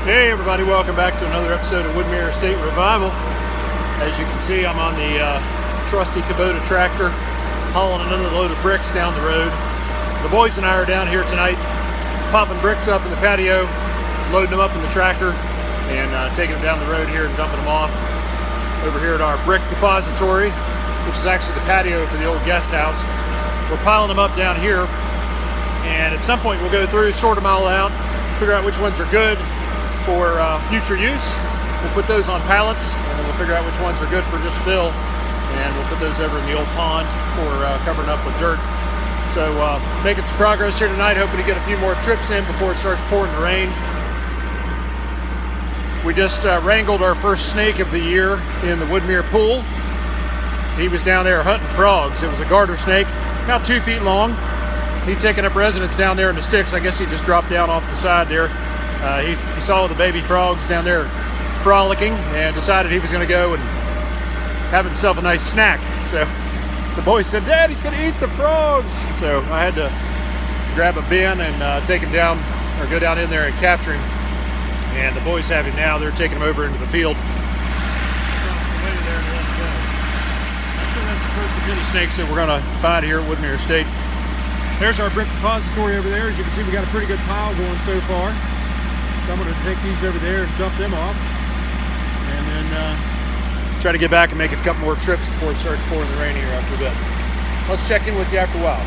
Hey everybody, welcome back to another episode of Woodmere Estate Revival. As you can see, I'm on the trusty Kubota tractor hauling another load of bricks down the road. The boys and I are down here tonight popping bricks up in the patio, loading them up in the tractor, and taking them down the road here and dumping them off over here at our brick depository, which is actually the patio for the old guest house. We're piling them up down here, and at some point we'll go through, sort them all out, figure out which ones are good for future use. We'll put those on pallets, and then we'll figure out which ones are good for just fill, and we'll put those over in the old pond for covering up with dirt. So making some progress here tonight, hoping to get a few more trips in before it starts pouring the rain. We just wrangled our first snake of the year in the Woodmere pool. He was down there hunting frogs. It was a garter snake, about 2 feet long. He'd taken up residence down there in the sticks. I guess he just dropped down off the side there. He saw the baby frogs down there frolicking and decided he was going to go and have himself a nice snack. So the boys said, "Dad, he's going to eat the frogs." So I had to grab a bin and take him down, or go down in there and capture him. And the boys have him now. They're taking him over into the field. I'm sure that's the first of many snakes that we're going to find here at Woodmere Estate. There's our brick depository over there. As you can see, we got a pretty good pile going so far. So I'm going to take these over there and dump them off, and then try to get back and make a couple more trips before it starts pouring the rain here after a bit. Let's check in with you after a while.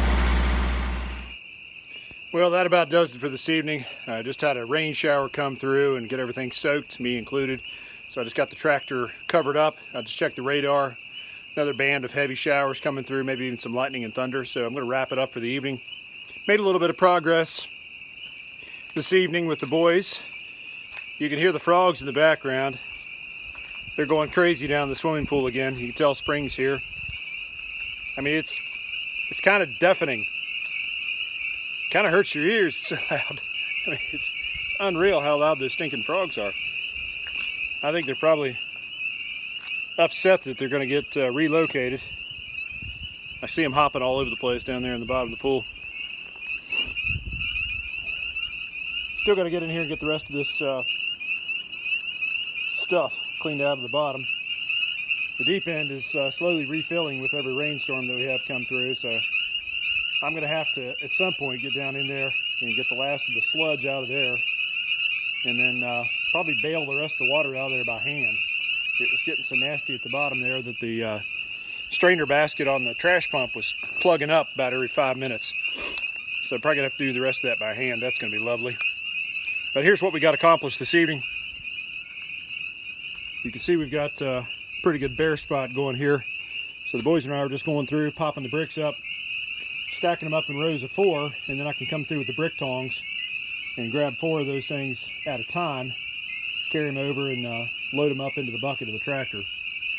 Well, that about does it for this evening. I just had a rain shower come through and get everything soaked, me included. So I just got the tractor covered up. I just checked the radar. Another band of heavy showers coming through, maybe even some lightning and thunder. So I'm going to wrap it up for the evening. Made a little bit of progress this evening with the boys. You can hear the frogs in the background. They're going crazy down in the swimming pool again. You can tell spring's here. I mean, it's kind of deafening. Kind of hurts your ears. It's so loud. I mean, it's unreal how loud those stinking frogs are. I think they're probably upset that they're going to get relocated. I see them hopping all over the place down there in the bottom of the pool. Still got to get in here and get the rest of this stuff cleaned out of the bottom. The deep end is slowly refilling with every rainstorm that we have come through, so I'm going to have to, at some point, get down in there and get the last of the sludge out of there, and then probably bail the rest of the water out of there by hand. It was getting so nasty at the bottom there that the strainer basket on the trash pump was plugging up about every 5 minutes. So I'm probably going to have to do the rest of that by hand. That's going to be lovely. But here's what we got accomplished this evening. You can see we've got a pretty good bare spot going here. So the boys and I are just going through, popping the bricks up, stacking them up in rows of 4, and then I can come through with the brick tongs and grab 4 of those things at a time, carry them over and load them up into the bucket of the tractor,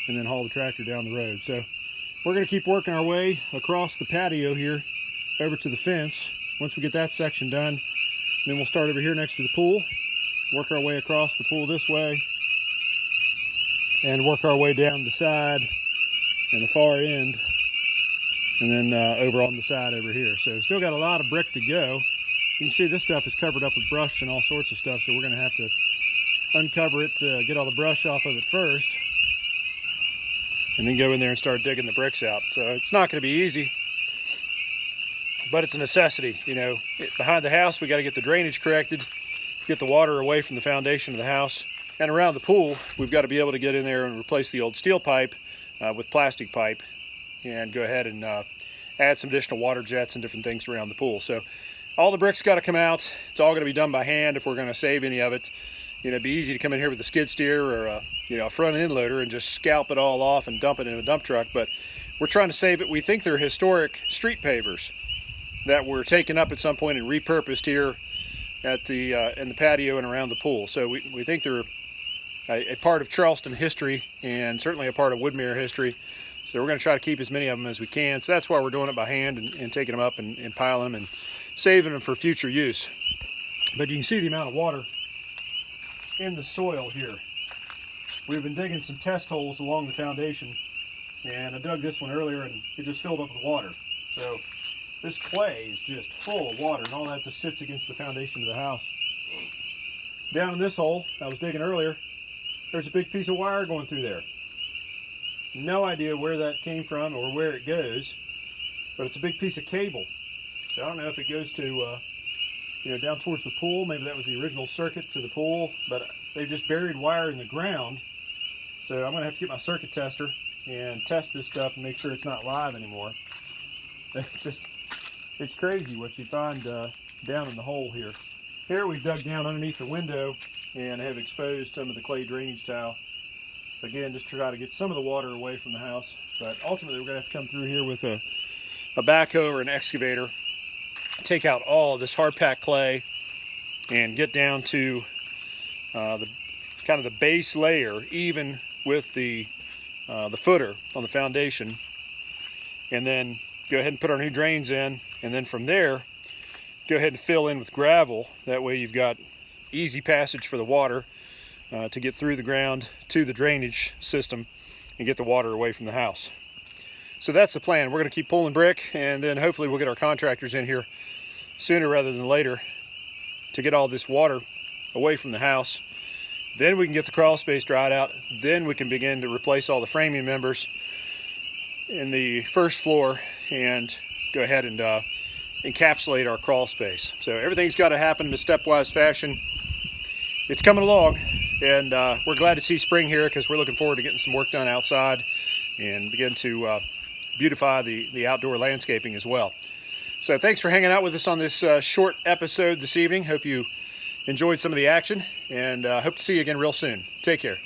and then haul the tractor down the road. So we're going to keep working our way across the patio here over to the fence. Once we get that section done, then we'll start over here next to the pool, work our way across the pool this way, and work our way down the side and the far end, and then over on the side over here. So still got a lot of brick to go. You can see this stuff is covered up with brush and all sorts of stuff, so we're going to have to uncover it to get all the brush off of it first, and then go in there and start digging the bricks out. So it's not going to be easy, but it's a necessity. You know, behind the house we got to get the drainage corrected, get the water away from the foundation of the house, and around the pool we've got to be able to get in there and replace the old steel pipe with plastic pipe, and go ahead and add some additional water jets and different things around the pool. So all the bricks got to come out. It's all going to be done by hand if we're going to save any of it. You know, it'd be easy to come in here with a skid steer or a front end loader and just scalp it all off and dump it in a dump truck, but we're trying to save it. We think they're historic street pavers that were taken up at some point and repurposed here at the in the patio and around the pool. So we think they're a part of Charleston history, and certainly a part of Woodmere history. So we're going to try to keep as many of them as we can. So that's why we're doing it by hand and taking them up and piling them and saving them for future use. But you can see the amount of water in the soil here. We've been digging some test holes along the foundation, and I dug this one earlier and it just filled up with water. So this clay is just full of water, and all that just sits against the foundation of the house. down in this hole I was digging earlier, there's a big piece of wire going through there. No idea where that came from or where it goes, but it's a big piece of cable. So I don't know if it goes to, down towards the pool. Maybe that was the original circuit to the pool, but they've just buried wire in the ground. So I'm gonna have to get my circuit tester and test this stuff and make sure it's not live anymore. It's crazy what you find down in the hole here. Here we've dug down underneath the window and have exposed some of the clay drainage tile. Again, just to try to get some of the water away from the house. But ultimately we're gonna have to come through here with a backhoe or an excavator, take out all of this hard packed clay and get down to the kind of the base layer, even with the footer on the foundation, and then go ahead and put our new drains in, and then from there go ahead and fill in with gravel. That way you've got easy passage for the water to get through the ground to the drainage system and get the water away from the house. So that's the plan. We're going to keep pulling brick, and then hopefully we'll get our contractors in here sooner rather than later to get all this water away from the house. Then we can get the crawl space dried out. Then we can begin to replace all the framing members in the first floor and go ahead and encapsulate our crawl space. So everything's got to happen in a stepwise fashion. It's coming along, and we're glad to see spring here because we're looking forward to getting some work done outside and begin to beautify the outdoor landscaping as well. So thanks for hanging out with us on this short episode this evening. Hope you enjoyed some of the action, and hope to see you again real soon. Take care.